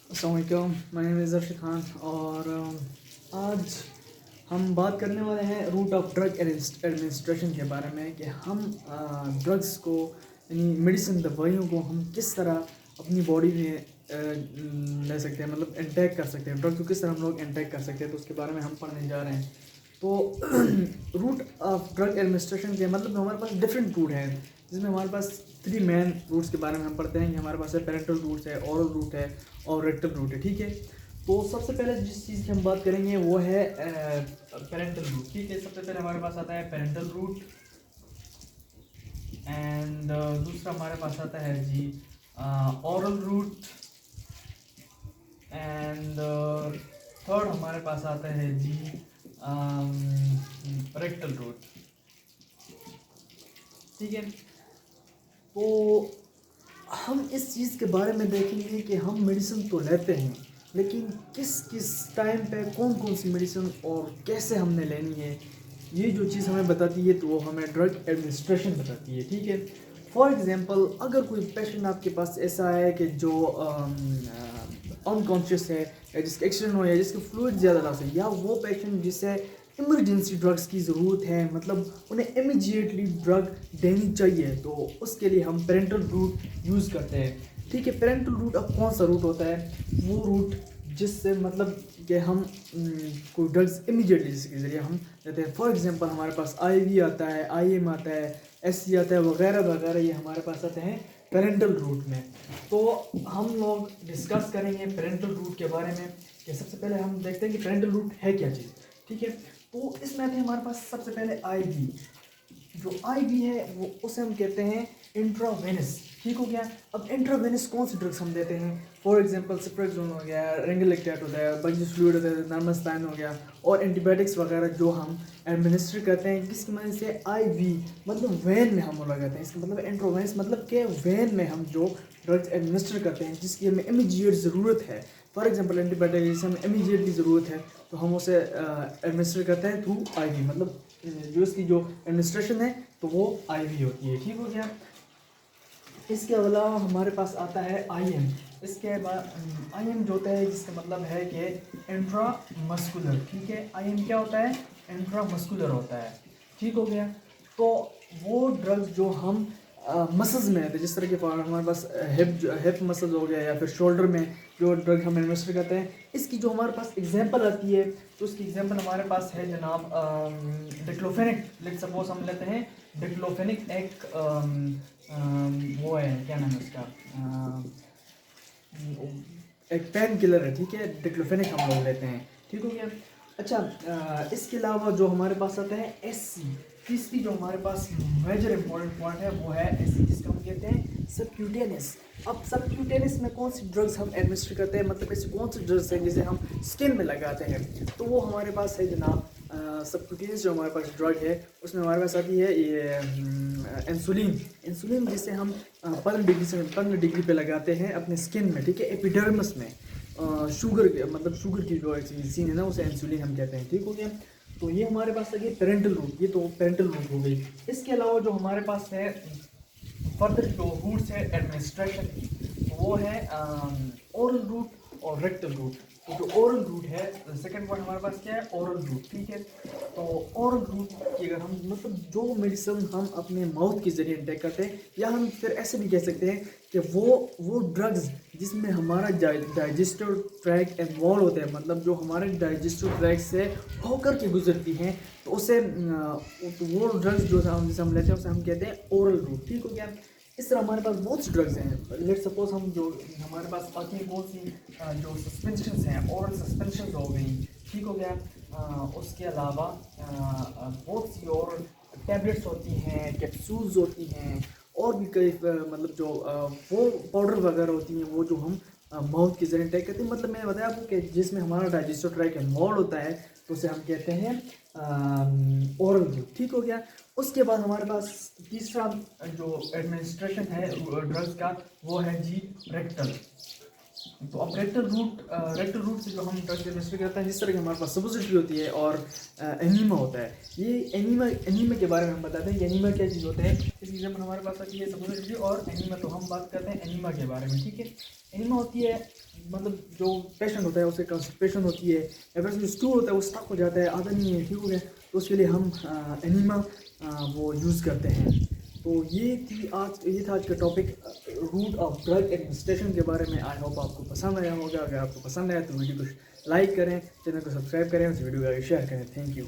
अस्सलाम वालेकुम, my name is Arshad Khan और आज हम बात करने वाले हैं रूट ऑफ ड्रग एडमिनिस्ट्रेशन के बारे में कि हम ड्रग्स को यानी मेडिसिन दवाइयों को हम किस तरह अपनी बॉडी में ले सकते हैं, मतलब इंटेक कर सकते हैं। ड्रग्स को किस तरह हम लोग इंटेक कर सकते हैं, तो उसके बारे में हम पढ़ने जा रहे हैं। तो रूट ऑफ ड्रग एडमिनिस्ट्रेशन के मतलब हमारे पास डिफरेंट रूट हैं, जिसमें हमारे पास 3 मेन रूट्स के बारे में हम पढ़ते हैं कि हमारे पास है पेरेंटल रूट्स है, ओरल रूट है और रेक्टल रूट है। ठीक है, तो सबसे पहले जिस चीज़ की हम बात करेंगे वो है पेरेंटल रूट। ठीक है, सबसे पहले हमारे पास आता है पेरेंटल रूट एंड दूसरा हमारे पास आता है जी ओरल रूट एंड थर्ड हमारे पास आता है जी रेक्टल रूट। ठीक है, तो हम इस चीज़ के बारे में देखेंगे कि हम मेडिसिन तो लेते हैं, लेकिन किस किस टाइम पे कौन कौन सी मेडिसिन और कैसे हमने लेनी है, ये जो चीज़ हमें बताती है तो वो हमें ड्रग एडमिनिस्ट्रेशन बताती है। ठीक है, फॉर एग्जांपल अगर कोई पेशेंट आपके पास ऐसा है कि जो अनकॉन्शियस है या जिसका एक्सीडेंट हो या जिसके फ्लूइड ज़्यादा लॉस है, या वो पेशेंट जिसे इमरजेंसी ड्रग्स की ज़रूरत है, मतलब उन्हें इमीडिएटली ड्रग देनी चाहिए, तो उसके लिए हम पेरेंटल रूट यूज़ करते हैं। ठीक है, पेरेंटल रूट अब कौन सा रूट होता है? वो रूट जिससे मतलब कि हम कोई ड्रग्स इमीडिएटली जिसके ज़रिए हम देते हैं। फॉर एग्जांपल हमारे पास IV आता है, IM आता है, SC आता है, वगैरह वगैरह, ये हमारे पास आते हैं पेरेंटल रूट में। तो हम लोग डिस्कस करेंगे पेरेंटल रूट के बारे में कि सबसे पहले हम देखते हैं कि पेरेंटल रूट है क्या चीज़। ठीक है, तो इसमें आते हैं हमारे पास सबसे पहले IV। जो IV है वो उसे हम कहते हैं इंट्रावेनस। ठीक हो गया। अब इंट्रावेनस कौन सी ड्रग्स हम देते हैं? फॉर एग्जांपल सिप्रेक्सोन हो गया, रेंगलेक्टेट होता है, बंजिस फ्लूइड होता है, नार्मस्टाइन हो गया, और एंटीबायोटिक्स वगैरह जो हम एडमिनिस्टर करते हैं किसकी मदद से? IV, मतलब वेन में हम लगाते हैं। इसका मतलब इंट्रावेनस मतलब कि वेन में हम जो ड्रग्स एडमिनिस्टर करते हैं जिसकी हमें इमीडिएट ज़रूरत है। फॉर एग्जांपल एंटीबायोटिक जिसे हमें इमीडिएटली ज़रूरत है तो हम उसे एडमिनिस्टर करते हैं थ्रू IV, मतलब जो इसकी जो एडमिनिस्ट्रेशन है तो वो IV होती है। ठीक हो गया। इसके अलावा हमारे पास आता है IM। इसके बाद IM जो होता है जिसका मतलब है कि इंट्रामस्कुलर। ठीक है, IM क्या होता है? इंट्रामस्कुलर होता है। ठीक हो गया। तो वो ड्रग्स जो हम मसल्स में है, जिस तरह के हमारे पास हिप मसल्स हो गया या फिर शोल्डर में जो ड्रग हम एडमिनिस्टर करते हैं, इसकी जो हमारे पास एग्जांपल आती है तो उसकी एग्जांपल हमारे पास है जनाब डिक्लोफेनिक। लेट सपोज हम लेते हैं डिक्लोफेनिक, एक वो है, क्या नाम है उसका, एक पेन किलर है। ठीक है, डिक्लोफेनिक हम लोग लेते हैं। ठीक हो गया। अच्छा, इसके अलावा जो हमारे पास आता है SC। तीसरी जो हमारे पास मेजर इंपॉर्टेंट पॉइंट है वो है SC, जिसको हम कहते हैं सबक्यूटेनियस। अब सबक्यूटेनियस में कौन सी ड्रग्स हम एडमिनिस्टर करते हैं, मतलब ऐसी कौन सी ड्रग्स हैं जिसे हम स्किन में लगाते हैं, तो वो हमारे पास है जनाब सबक्यूटेनियस। जो हमारे पास ड्रग है उसमें हमारे पास आती है ये इंसुलिन जिसे हम 15 डिग्री पे लगाते हैं अपने स्किन में। ठीक है, एपिडर्मिस में शुगर के, मतलब शुगर की जो सीन है ना उसे इंसुलिन हम कहते हैं। ठीक हो गया। तो ये हमारे पास है पेरेंटल रूट, ये तो पेरेंटल रूट हो गई। इसके अलावा जो हमारे पास है फर्दर जो रूट्स है एडमिनिस्ट्रेशन की, वो है ओरल रूट और रेक्टल रूट। तो जो ओरल रूट है, सेकंड पॉइंट हमारे पास क्या है? Oral route. ठीक है, तो ओरल रूट की अगर हम मतलब जो मेडिसिन हम अपने माउथ के जरिए इंटेक करते हैं, या हम फिर ऐसे भी कह सकते हैं कि वो ड्रग्स जिसमें हमारा डाइजेस्टिव ट्रैक इन्वॉल्व होता है, मतलब जो हमारे डाइजेस्टिव ट्रैक से होकर के गुजरती हैं, तो उसे तो वो ड्रग्स जो जैसे हम लेते हैं उसे हम कहते हैं ओरल रूट। ठीक हो गया। इस तरह हमारे पास बहुत सी ड्रग्स हैं। लेट सपोज हम जो हमारे पास आती हैं बहुत सी जो सस्पेंशंस हैं, ओरल सस्पेंशंस हो गई। ठीक हो गया। उसके अलावा बहुत सी और टैबलेट्स होती हैं, कैप्सूल्स होती हैं, और भी कई मतलब जो वो पाउडर वगैरह होती हैं वो जो हम माउथ के जरिए इंटेक करते हैं। मतलब मैंने बताया आपको कि जिसमें हमारा डाइजेस्टिव ट्रैक इन्वॉल्व होता है तो उसे हम कहते हैं ओरल रूट। ठीक हो गया। उसके बाद हमारे पास तीसरा जो एडमिनिस्ट्रेशन है ड्रग्स का वो है जी रेक्टल। तो अब रेक्टल रूट से जो हम ड्रग्स एडमिनिस्टर करते हैं, जिस तरह की हमारे पास सपोजिटरी होती है और एनीमा होता है। ये एनीमा के बारे में हम बताते हैं कि एनीमा क्या चीज़ होता है। इसकी एग्जाम्पल हमारे पास आती है सपोजिटरी और एनीमा। तो हम बात करते हैं एनीमा के बारे में। ठीक है, एनीमा होती है मतलब जो पेशेंट होता है उसे कंस्टिपेशन होती है या फिर जो स्टूल होता है वो स्टक हो जाता है, आधा नहीं है, ठीक हो गया, तो उसके लिए हम एनिमा वो यूज़ करते हैं। तो ये था आज का topic route of drug administration के बारे में। आई होप आपको पसंद आया होगा। अगर आपको पसंद आया तो वीडियो को लाइक करें, चैनल को सब्सक्राइब करें, उस वीडियो को शेयर करें। Thank you.